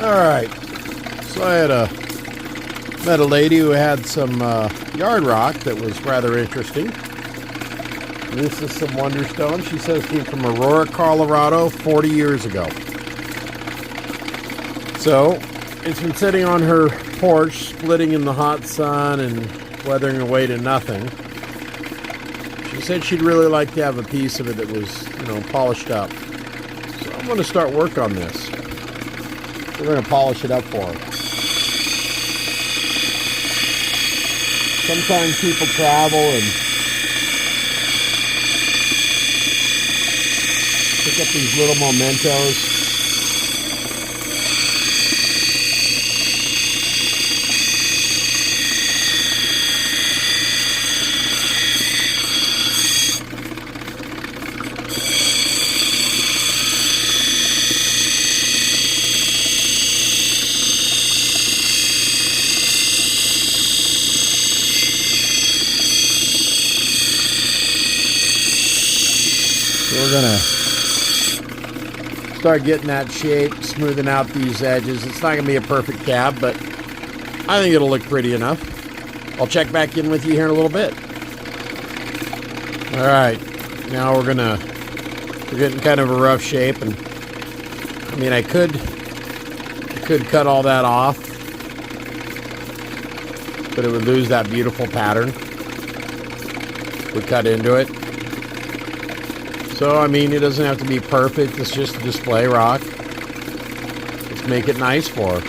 Alright, so I met a lady who had some yard rock that was rather interesting. This is some Wonderstone. She says came from Aurora, Colorado 40 years ago. So, it's been sitting on her porch, splitting in the hot sun and weathering away to nothing. She said she'd really like to have a piece of it that was, polished up. So I'm going to start work on this. We're going to polish it up for her. Sometimes people travel and pick up these little mementos. We're gonna start getting that shape, smoothing out these edges. It's not gonna be a perfect cab, but I think it'll look pretty enough. I'll check back in with you here in a little bit. All right, now we're getting kind of a rough shape, and I mean I could cut all that off, but it would lose that beautiful pattern. We cut into it. So, I mean, it doesn't have to be perfect. It's just a display rock. Let's make it nice for her.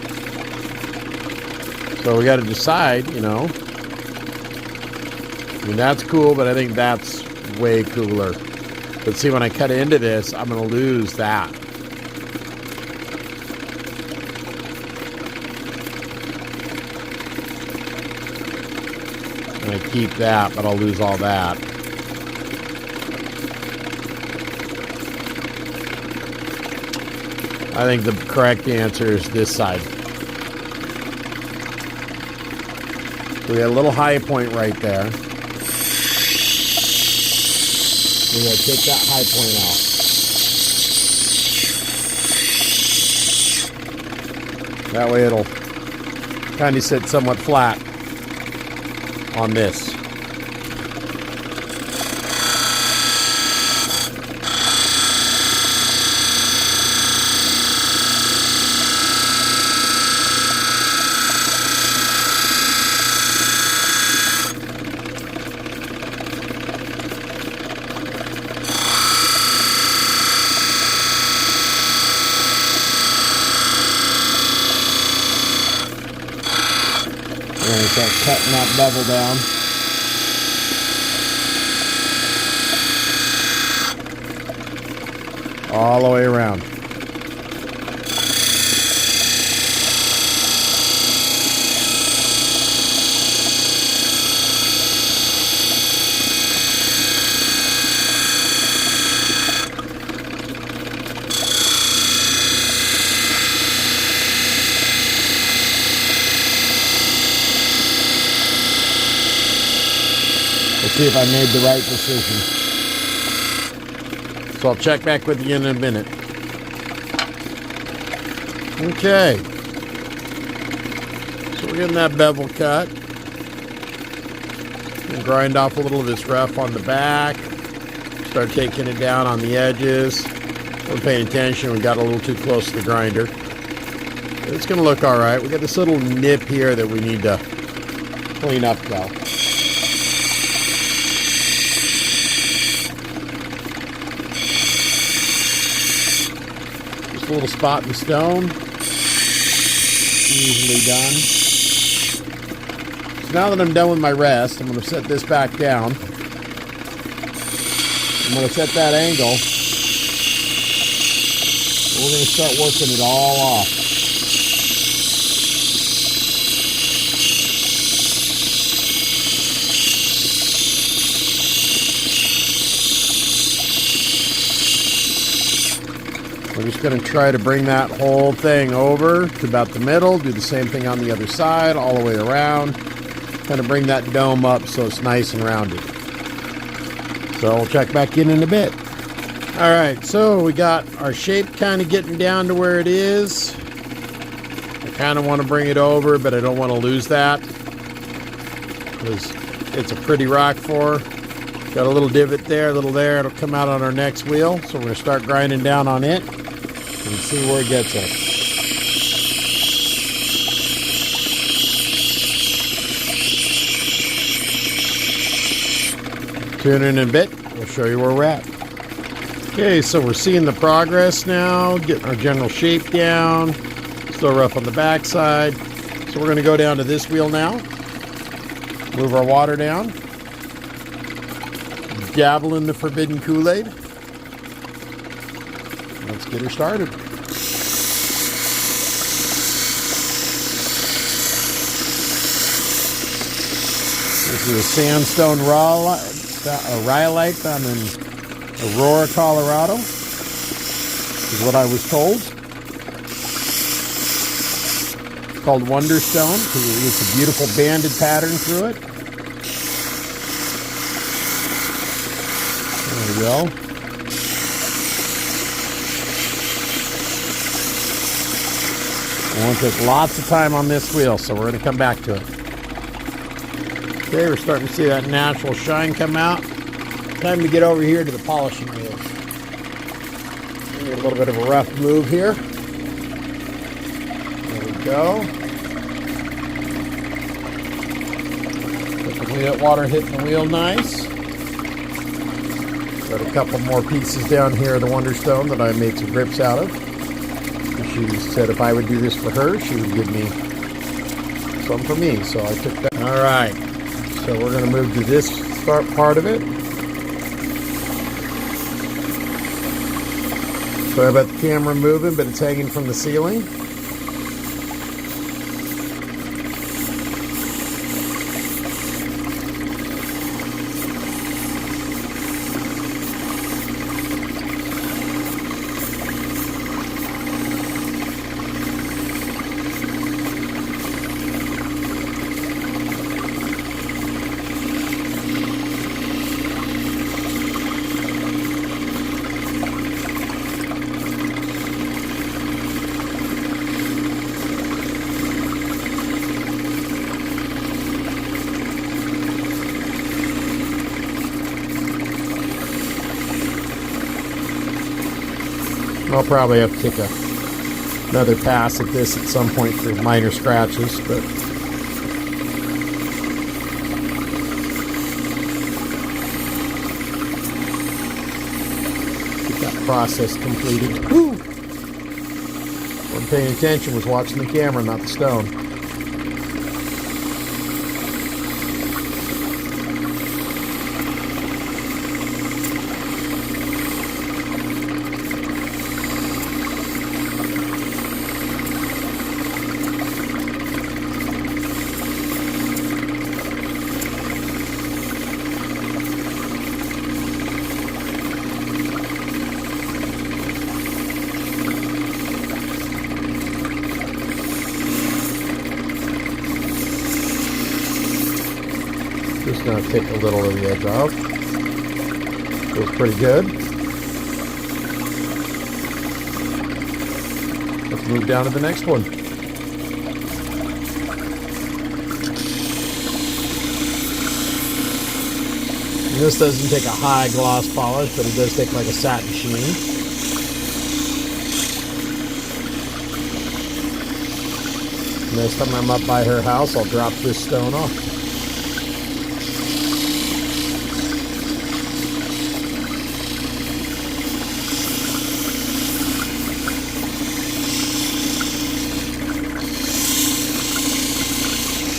So we got to decide, I mean, that's cool, but I think that's way cooler. But see, when I cut into this, I'm going to lose that. And I keep that, but I'll lose all that. I think the correct answer is this side. We got a little high point right there. We gotta take that high point out. That way it'll kind of sit somewhat flat on this. We're going to start cutting that bevel down. All the way around. Let's see if I made the right decision. So I'll check back with you in a minute. Okay. So we're getting that bevel cut. And grind off a little of this rough on the back. Start taking it down on the edges. We're paying attention. We got a little too close to the grinder. It's going to look all right. We got this little nip here that we need to clean up though. A little spot in the stone. Easily done. So now that I'm done with my rest, I'm going to set this back down. I'm going to set that angle. We're going to start working it all off. We're just going to try to bring that whole thing over to about the middle. Do the same thing on the other side, all the way around. Kind of bring that dome up so it's nice and rounded. So we'll check back in a bit. All right, so we got our shape kind of getting down to where it is. Kind of want to bring it over, but I don't want to lose that because it's a pretty rock for her. Got a little divot there, a little there. It'll come out on our next wheel. So we're going to start grinding down on it and see where it gets us. Tune in a bit. We'll show you where we're at. Okay, so we're seeing the progress now, getting our general shape down. Still rough on the backside. So we're going to go down to this wheel now. Move our water down. Dabble in the forbidden Kool-Aid. Let's get her started. This is a sandstone rhyolite found in Aurora, Colorado, is what I was told. It's called Wonderstone because it's a beautiful banded pattern through it. There we go. I want to take lots of time on this wheel, so we're going to come back to it. Okay, we're starting to see that natural shine come out. Time to get over here to the polishing wheels. Give a little bit of a rough move here. There we go. Get the wheel, water hitting the wheel nice. Got a couple more pieces down here of the Wonderstone that I made some grips out of. She said if I would do this for her, she would give me some for me. So I took that. All right. So we're going to move to this part of it. Sorry about the camera moving, but it's hanging from the ceiling. I'll probably have to take another pass at this at some point for minor scratches, but get that process completed. Woo! Wasn't paying attention, was watching the camera, not the stone. Just going to take a little of the edge off. Feels pretty good. Let's move down to the next one. And this doesn't take a high gloss polish, but it does take like a satin sheen. Next time I'm up by her house, I'll drop this stone off.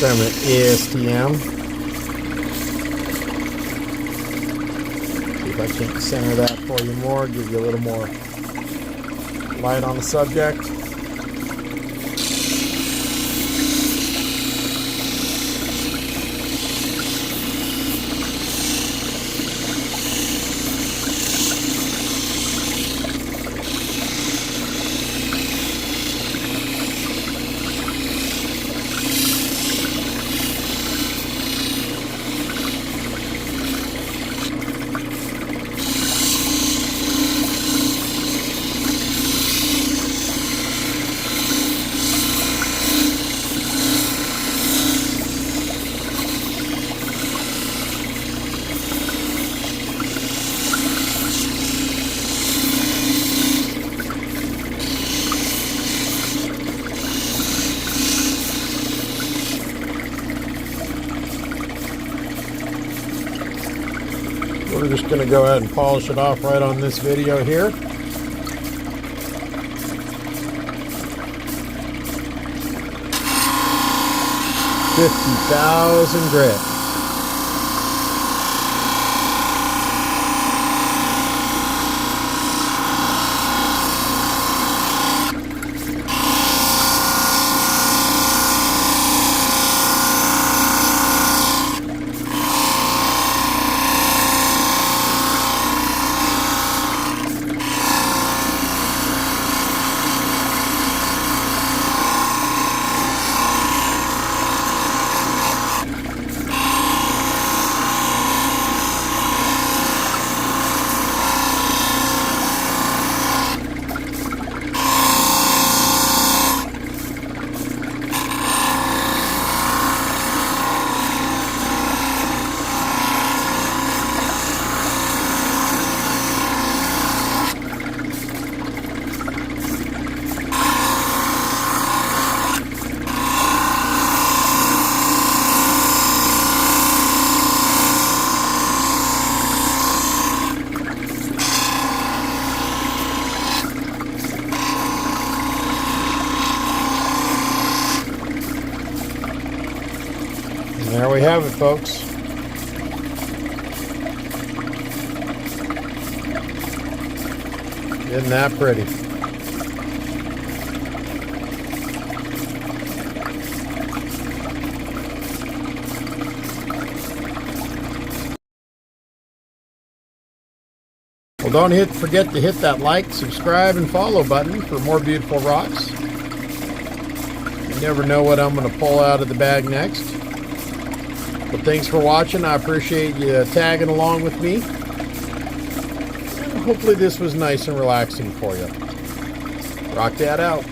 I'm at ASTM. See if I can't center that for you more, give you a little more light on the subject. we're just going to go ahead and polish it off right on this video here. $50,000 grit. There we have it, folks. Isn't that pretty? Well, don't forget to hit that like, subscribe, and follow button for more beautiful rocks. You never know what I'm going to pull out of the bag next. But thanks for watching. I appreciate you tagging along with me. And hopefully this was nice and relaxing for you. Rock Dad out.